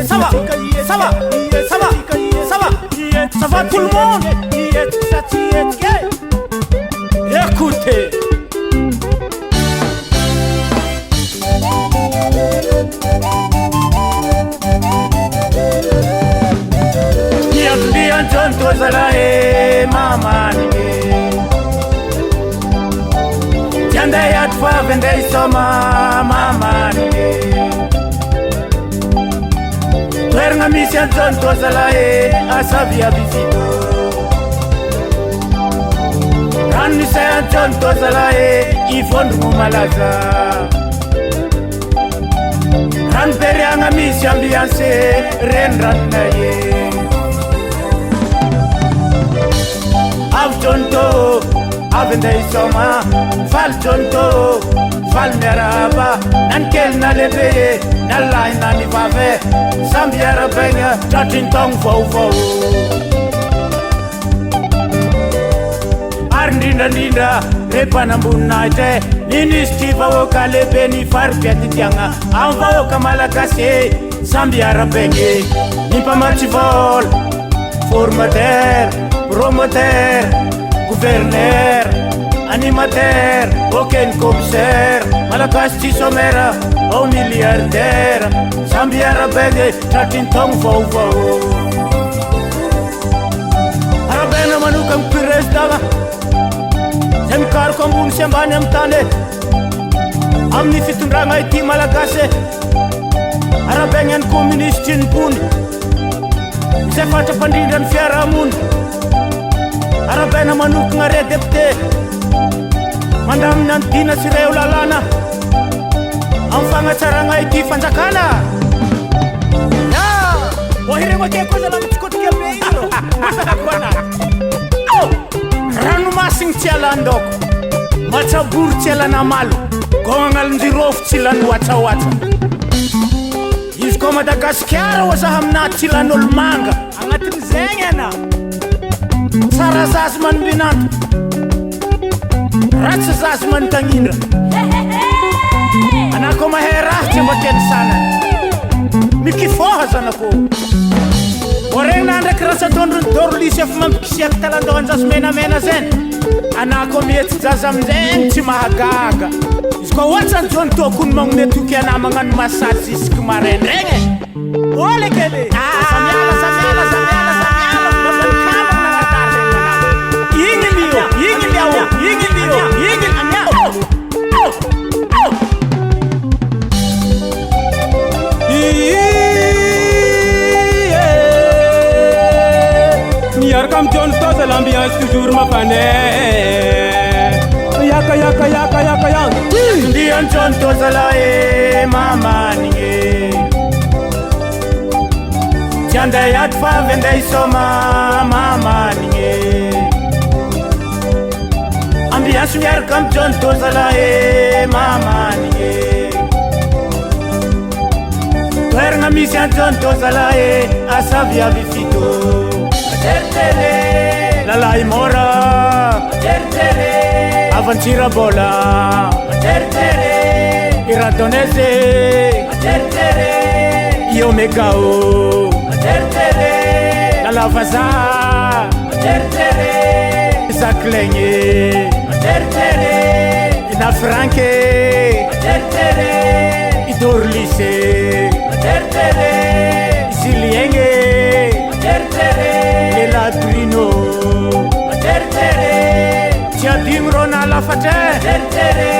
ça va, ça va, ça va, ça va, ça va tout le monde. Écoutez. Niambia ntonto zala mama Janda ya tfa vende isoma mama Twerna misia ntonto zala asavia visito Rani se ntonto zala ifondu malaza Ran perianga misia ambiance renran na Avjonto, avendei soma, fal jonto, fal meraba, nankel na lebe, nalai na nivave, sambiara benga, chatin tong fo fo. Arndinda ndinda, repana mbunaite, ninistiva woka lebe ni farpia titianga, anva woka malakase, sambiara benga, nimpa machivol, formateur. Promoteur, gouverneur, animateur, aucun commissaire, malakasti somera, au milliardaire, sambiara bege, chatin tong fo fo. Arabena manukam pires daga, sem kar kombun sembani amtane, amni fitunranga iti malakase, arabengan komunistin pun, sefata pandindan fiaramun. Arabena manuk ngare depte Mandam nantina sireu lalana Amfanga charanga iti fanjakana Ya Wahire wake koza la mchikoti kia peiro Masa nakwana Ranu masing tiala andoko Machabur tiala na malu Gongal ndirof tilan wata wata Isko Madagaskara wasa hamna tilan ulmanga Angatim zengena Sara Zasman binat Ratsa Zasman tangindra Anako mahera Cembaken sana Mikifoha sana ko Oreng nanda kerasa tondrun Dorli sef mampikisiak talandohan Zasmena mena zen Anako miet zazam zen Cimahagaga Isko watsan contoh kun mangmetukia namangan masasis kemarin Renge Boleh kele Samyala samyala samyala samyala Bapak kamu nangatar Ingin liyo Ingin liyo Ingin liyo Ingin amya Niar kam John Stoss l'ambiance toujours ma pané Yaka yaka yaka yaka yang Ndian John Stoss la mama ninge Janda yat fa vendei soma mama ninge Ambiance niar kam John Stoss la mama ninge Twerna misia John Stoss la asavia vifito Tertere, la lai mora, tertere, avancira bola, tertere, iratonese, tertere, io me cao, tertere, la lavasa, tertere, saklenye, tertere, ina franke, tertere, idorlise, tertere, silienge, tertere. Ladrino Tertere Ciadim rona la fate Tertere